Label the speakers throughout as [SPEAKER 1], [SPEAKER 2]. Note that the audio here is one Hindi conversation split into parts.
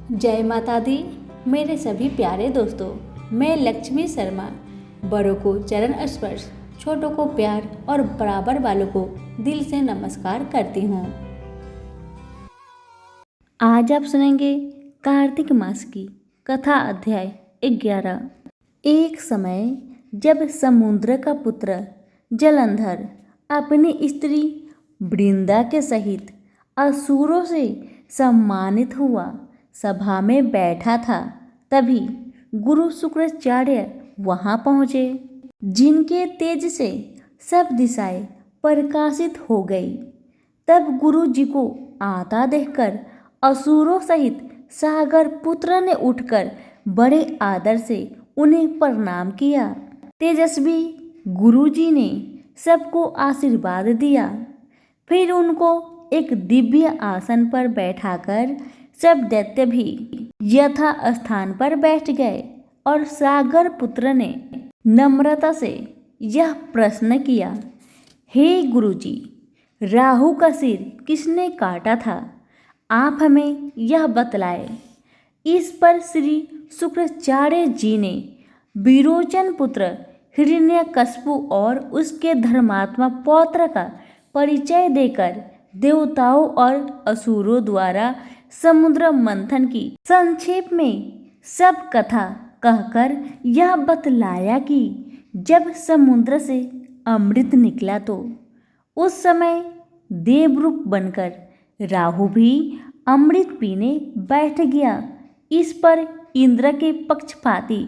[SPEAKER 1] जय माता दी। मेरे सभी प्यारे दोस्तों, मैं लक्ष्मी शर्मा बड़ों को चरण स्पर्श, छोटों को प्यार और बराबर वालों को दिल से नमस्कार करती हूँ। आज आप सुनेंगे कार्तिक मास की कथा अध्याय 11। एक समय जब समुद्र का पुत्र जलंधर अपनी स्त्री वृंदा के सहित असुरों से सम्मानित हुआ सभा में बैठा था, तभी गुरु शुक्राचार्य वहां पहुंचे, जिनके तेज से सब दिशाएं प्रकाशित हो गई। तब गुरु जी को आता देखकर असुरों सहित सागर पुत्र ने उठकर बड़े आदर से उन्हें प्रणाम किया। तेजस्वी गुरु जी ने सबको आशीर्वाद दिया, फिर उनको एक दिव्य आसन पर बैठाकर सब दैत्य भी यथा स्थान पर बैठ गए और सागर पुत्र ने नम्रता से यह प्रश्न किया, हे गुरुजी, राहु का सिर किसने काटा था? आप हमें यह बतलाए। इस पर श्री शुक्राचार्य जी ने विरोचन पुत्र हिरण्यकश्यप और उसके धर्मात्मा पौत्र का परिचय देकर देवताओं और असुरों द्वारा समुद्र मंथन की संक्षेप में सब कथा कहकर यह बतलाया कि जब समुद्र से अमृत निकला तो उस समय देवरूप बनकर राहु भी अमृत पीने बैठ गया। इस पर इंद्र के पक्षपाती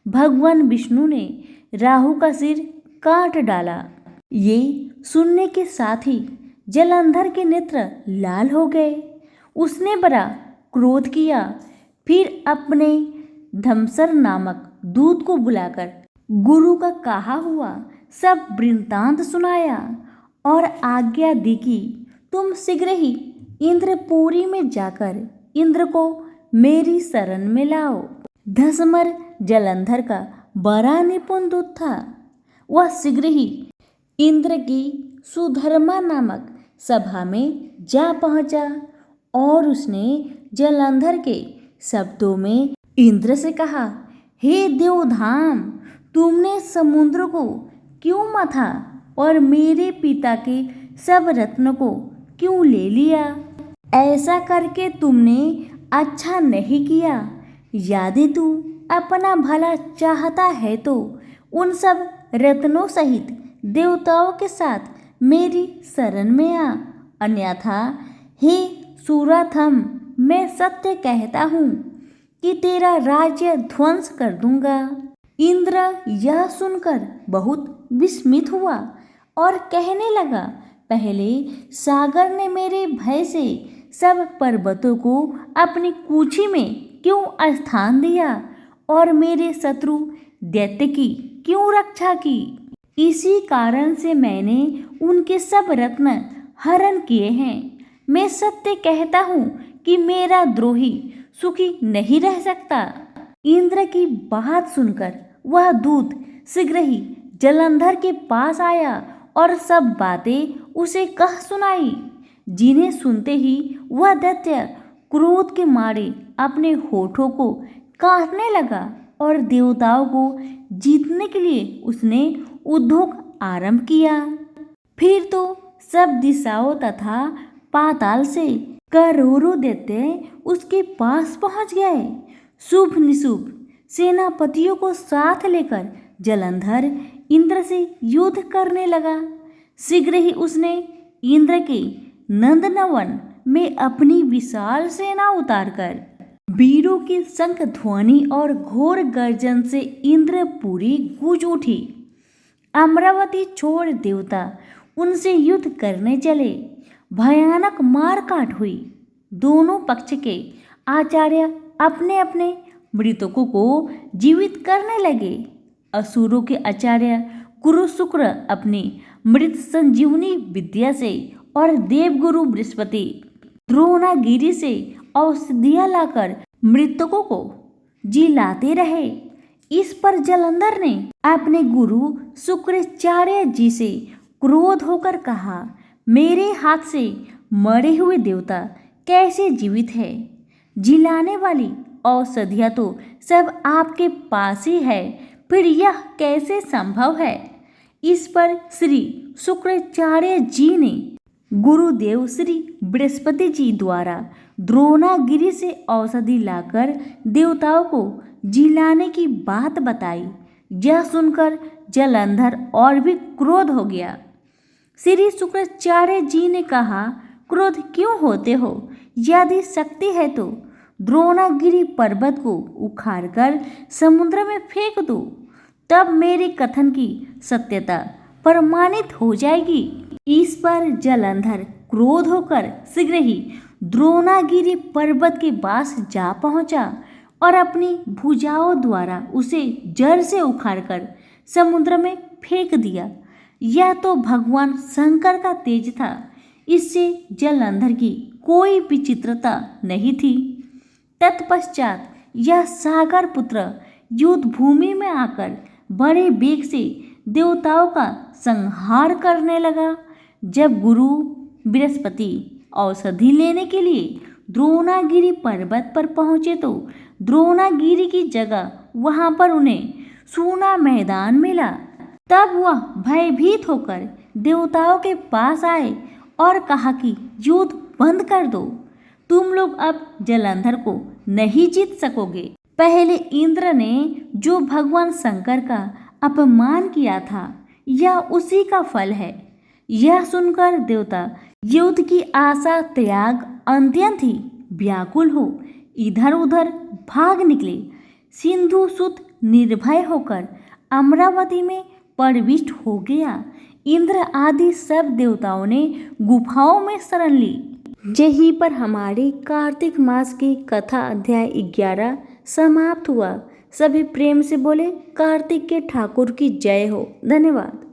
[SPEAKER 1] भगवान विष्णु ने राहु का सिर काट डाला। ये सुनने के साथ ही जलंधर के नेत्र लाल हो गए। उसने बड़ा क्रोध किया, फिर अपने धमसर नामक दूत को बुलाकर गुरु का कहा हुआ सब वृत्तांत सुनाया और आज्ञा दी कि तुम शीघ्र ही इंद्रपुरी में जाकर इंद्र को मेरी शरण में लाओ। धसमर जलंधर का बड़ा निपुण दूत था। वह शीघ्र ही इंद्र की सुधर्मा नामक सभा में जा पहुंचा और उसने जलंधर के शब्दों में इंद्र से कहा, हे देवधाम, तुमने समुद्र को क्यों मथा और मेरे पिता के सब रत्नों को क्यों ले लिया? ऐसा करके तुमने अच्छा नहीं किया। यदि तू अपना भला चाहता है तो उन सब रत्नों सहित देवताओं के साथ मेरी शरण में आ, अन्यथा हे सूराथम, मैं सत्य कहता हूँ कि तेरा राज्य ध्वंस कर दूंगा। इंद्र यह सुनकर बहुत विस्मित हुआ और कहने लगा, पहले सागर ने मेरे भय से सब पर्वतों को अपनी कूची में क्यों स्थान दिया और मेरे शत्रु दैत्य की क्यों रक्षा की? इसी कारण से मैंने उनके सब रत्न हरण किए हैं। मैं सत्य कहता हूँ कि मेरा द्रोही सुखी नहीं रह सकता। इंद्र की बात सुनकर वह दूत शीघ्र ही जलंधर के पास आया और सब बातें उसे कह सुनाई, जिन्हें सुनते ही वह दैत्य क्रोध के मारे अपने होठों को काटने लगा और देवताओं को जीतने के लिए उसने उद्योग आरंभ किया। फिर तो सब दिशाओं तथा पाताल से करोड़ों दैत्य उसके पास पहुंच गए। शुभ निशुभ सेनापतियों को साथ लेकर जलंधर इंद्र से युद्ध करने लगा। शीघ्र ही उसने इंद्र के नंदनवन में अपनी विशाल सेना उतारकर वीरों की शंख ध्वनि और घोर गर्जन से इंद्रपुरी गूंज उठी। अमरावती छोड़ देवता उनसे युद्ध करने चले। भयानक मारकाट हुई। दोनों पक्ष के आचार्य अपने अपने मृतकों को जीवित करने लगे। असुरों के आचार्य गुरु शुक्र अपनी मृत संजीवनी विद्या से और देवगुरु बृहस्पति द्रोणागिरी से औषधियां लाकर मृतकों को जिलाते रहे। इस पर जलंधर ने अपने गुरु शुक्राचार्य जी से क्रोध होकर कहा, मेरे हाथ से मरे हुए देवता कैसे जीवित है? जिलाने वाली औषधियाँ तो सब आपके पास ही है, फिर यह कैसे संभव है? इस पर श्री शुक्राचार्य जी ने गुरुदेव श्री बृहस्पति जी द्वारा द्रोणागिरी से औषधि लाकर देवताओं को जिलाने की बात बताई। यह सुनकर जलंधर और भी क्रोध हो गया। श्री शुक्राचार्य जी ने कहा, क्रोध क्यों होते हो? यदि शक्ति है तो द्रोणागिरी पर्वत को उखाड़कर समुद्र में फेंक दो, तब मेरे कथन की सत्यता प्रमाणित हो जाएगी। इस पर जलंधर क्रोध होकर शीघ्र ही द्रोणागिरी पर्वत के पास जा पहुंचा और अपनी भुजाओं द्वारा उसे जड़ से उखाड़कर समुद्र में फेंक दिया। यह तो भगवान शंकर का तेज था, इससे जलंधर की कोई विचित्रता नहीं थी। तत्पश्चात यह सागर पुत्र युद्ध भूमि में आकर बड़े वेग से देवताओं का संहार करने लगा। जब गुरु बृहस्पति औषधि लेने के लिए द्रोणागिरी पर्वत पर पहुंचे तो द्रोणागिरी की जगह वहां पर उन्हें सूना मैदान मिला। तब वह भयभीत होकर देवताओं के पास आए और कहा कि युद्ध बंद कर दो, तुम लोग अब जलंधर को नहीं जीत सकोगे। पहले इंद्र ने जो भगवान शंकर का अपमान किया था, यह उसी का फल है। यह सुनकर देवता युद्ध की आशा त्याग अत्यंत ही व्याकुल हो इधर उधर भाग निकले। सिंधु सुत निर्भय होकर अमरावती में प्रविष्ट हो गया। इंद्र आदि सब देवताओं ने गुफाओं में शरण ली। यहीं पर हमारी कार्तिक मास की कथा अध्याय 11 समाप्त हुआ। सभी प्रेम से बोले कार्तिक के ठाकुर की जय हो। धन्यवाद।